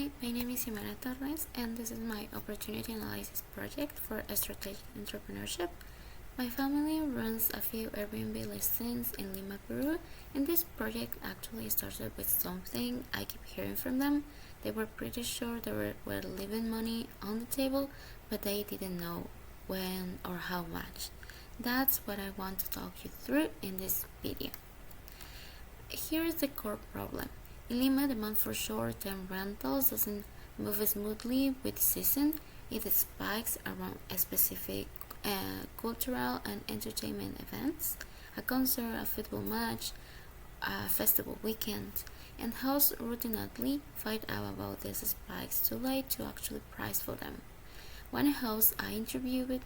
Hi, my name is Ximena Torres, and this is my opportunity analysis project for strategic entrepreneurship. My family runs a few Airbnb listings in Lima, Peru, and this project actually started with something I keep hearing from them. They were pretty sure they were leaving money on the table, but they didn't know when or how much. That's what I want to talk you through in this video. Here is the core problem. In Lima, demand for short-term rentals doesn't move smoothly with the season. It spikes around specific cultural and entertainment events, a concert, a football match, a festival weekend, and hosts routinely find out about these spikes too late to actually price for them. One host I interviewed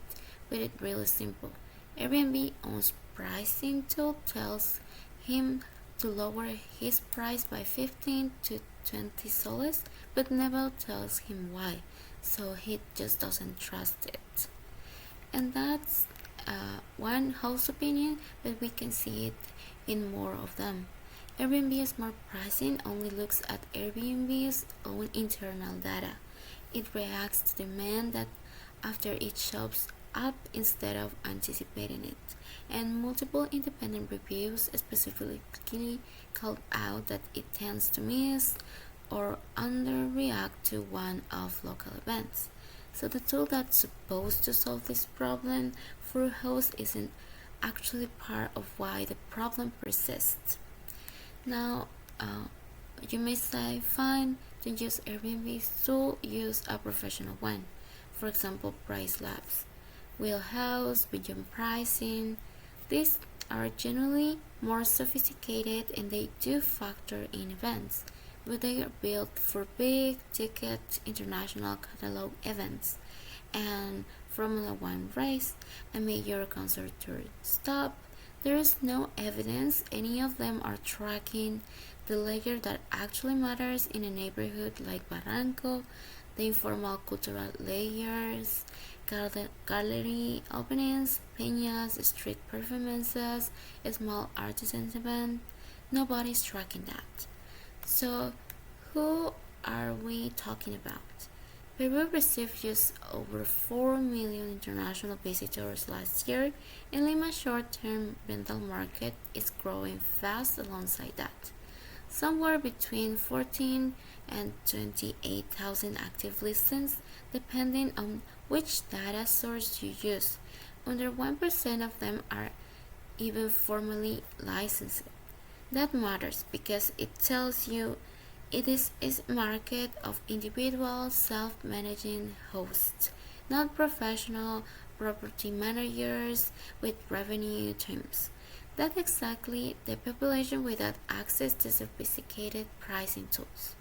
put it really simple. Airbnb owns pricing tool tells him to lower his price by 15 to 20 soles, but never tells him why, so he just doesn't trust it. And that's one host opinion, but we can see it in more of them. Airbnb Smart Pricing only looks at Airbnb's own internal data. It reacts to demand that after it shows up instead of anticipating it, and multiple independent reviews specifically called out that it tends to miss or underreact to one-off local events. So the tool that's supposed to solve this problem for hosts isn't actually part of why the problem persists. Now, you may say, fine, to use Airbnb's tool, use a professional one. For example, Price Labs, Wheelhouse, Beyond Pricing. These are generally more sophisticated and they do factor in events, but they are built for big ticket international catalog events and Formula One race, a major concert tour stop. There is no evidence any of them are tracking the layer that actually matters in a neighborhood like Barranco, the informal cultural layers, gallery openings, peñas, street performances, small artisan events. Nobody's tracking that. So, who are we talking about? Peru received just over 4 million international visitors last year, and Lima's short-term rental market is growing fast alongside that. Somewhere between 14 and 28,000 active listings, depending on which data source you use. Under 1% of them are even formally licensed. That matters because it tells you it is a market of individual self-managing hosts, not professional property managers with revenue teams. That's exactly the population without access to sophisticated pricing tools.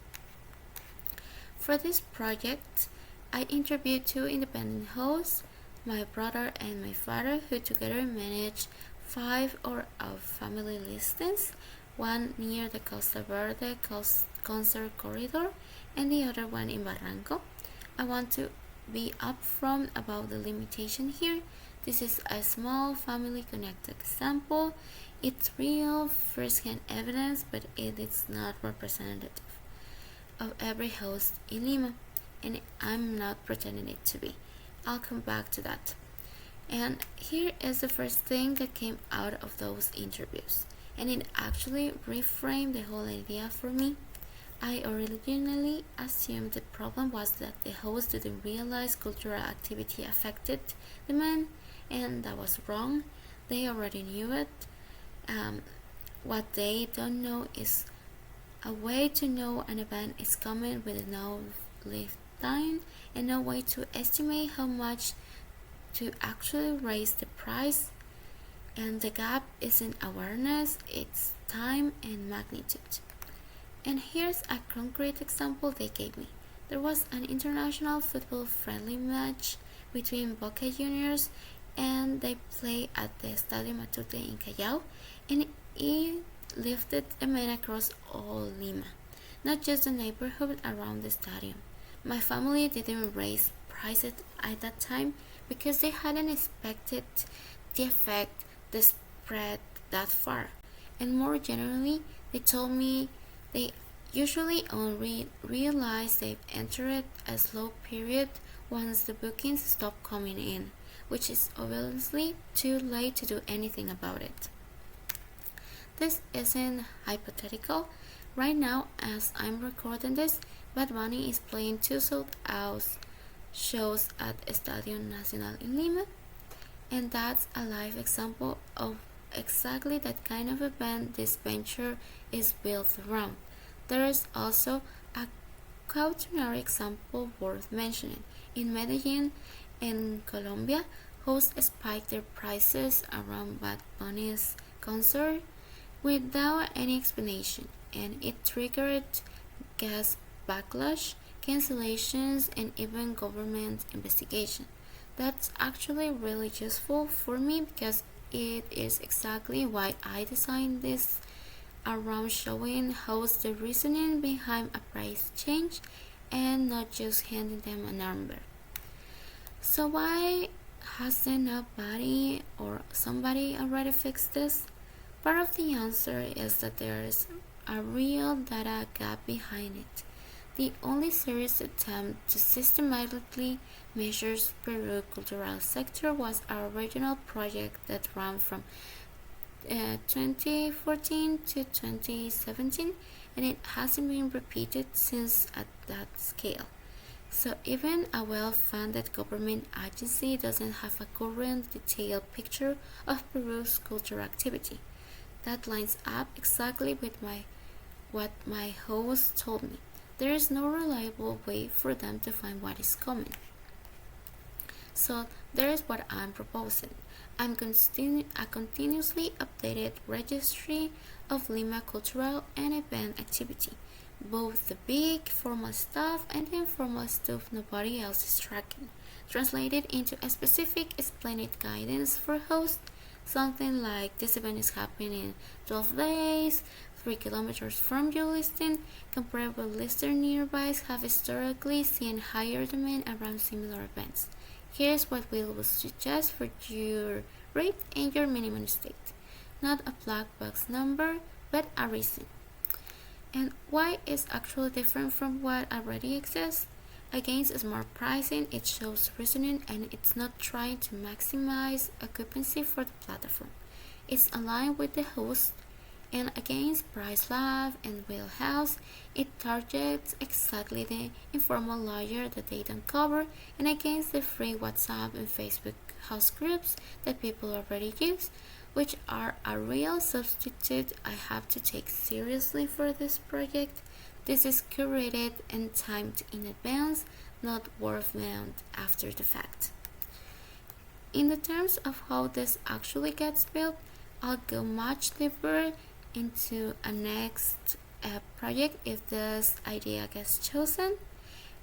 For this project, I interviewed two independent hosts, my brother and my father, who together manage 5 of family listings, one near the Costa Verde concert corridor and the other one in Barranco. I want to be upfront about the limitation here. This is a small family connected example. It's real first-hand evidence, but it is not representative of every host in Lima, and I'm not pretending it to be. I'll come back to that. And here is the first thing that came out of those interviews, and it actually reframed the whole idea for me. I originally assumed the problem was that the host didn't realize cultural activity affected demand, and that was wrong. They already knew it. What they don't know is a way to know an event is coming with no lead time and no way to estimate how much to actually raise the price. And the gap isn't awareness, it's time and magnitude. And here's a concrete example they gave me. There was an international football friendly match between Boca Juniors and they play at the Estadio Matute in Callao, and it lifted a man across all Lima, not just the neighborhood around the stadium. My family didn't raise prices at that time because they hadn't expected the effect the spread that far. And more generally, they told me they usually only realize they've entered a slow period once the bookings stop coming in, which is obviously too late to do anything about it. This isn't hypothetical. Right now, as I'm recording this, Bad Bunny is playing two sold-out shows at Estadio Nacional in Lima, and that's a live example of exactly that kind of event this venture is built around. There is also a cautionary example worth mentioning. In Medellin, in Colombia, hosts spiked their prices around Bad Bunny's concert without any explanation, and it triggered gas backlash, cancellations, and even government investigation. That's actually really useful for me because it is exactly why I designed this around showing how's the reasoning behind a price change and not just handing them a number. So why hasn't nobody or somebody already fixed this? Part of the answer is that there's a real data gap behind it. The only serious attempt to systematically measure Peru's cultural sector was our original project that ran from 2014 to 2017, and it hasn't been repeated since at that scale. So even a well-funded government agency doesn't have a current detailed picture of Peru's cultural activity. That lines up exactly with what my host told me. There is no reliable way for them to find what is coming. So there is what I'm proposing. I'm a continuously updated registry of Lima cultural and event activity, both the big formal stuff and the informal stuff nobody else is tracking, translated into a specific explained guidance for hosts. Something like this event is happening in 12 days, 3 kilometers from your listing. Comparable listers nearby have historically seen higher demand around similar events. Here's what we will suggest for your rate and your minimum state. Not a black box number, but a reason. And why is actually different from what already exists? Against smart pricing, it shows reasoning and it's not trying to maximize occupancy for the platform. It's aligned with the host, and against Price Lab and Wheelhouse, it targets exactly the informal layer that they don't cover, and against the free WhatsApp and Facebook house groups that people already use, which are a real substitute I have to take seriously for this project. This is curated and timed in advance, not word-of-mouth after the fact. In the terms of how this actually gets built, I'll go much deeper into a next project if this idea gets chosen.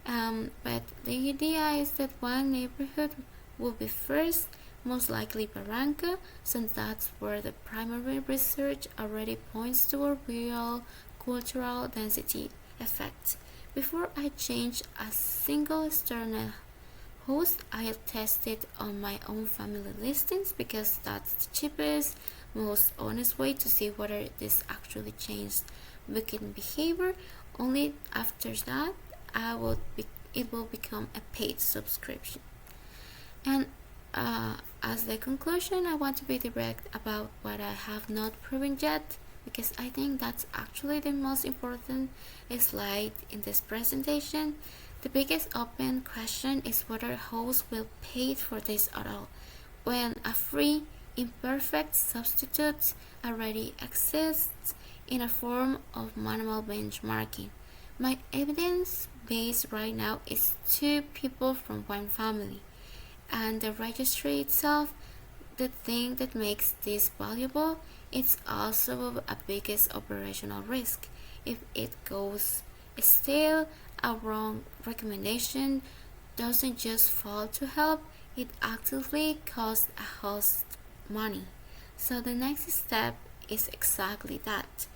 But the idea is that one neighborhood will be first, most likely Barranca, since that's where the primary research already points to a real cultural density effect. Before I change a single external host, I'll test it on my own family listings because that's the cheapest, most honest way to see whether this actually changed booking behavior. Only after that, it will become a paid subscription. And as the conclusion, I want to be direct about what I have not proven yet, because I think that's actually the most important slide in this presentation. The biggest open question is whether hosts will pay for this at all, when a free, imperfect substitute already exists in a form of manual benchmarking. My evidence base right now is 2 people from one family, and the registry itself. The thing that makes this valuable is also a biggest operational risk. If it goes stale, a wrong recommendation doesn't just fail to help, it actively costs a host money. So the next step is exactly that: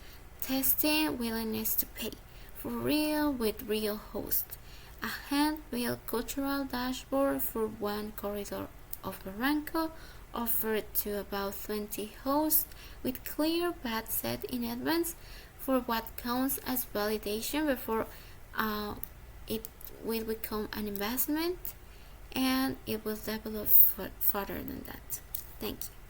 testing willingness to pay for real with real hosts. A hand-built cultural dashboard for one corridor of Barranco, offered to about 20 hosts with clear budget set in advance for what counts as validation before it will become an investment, and it will develop further than that. Thank you.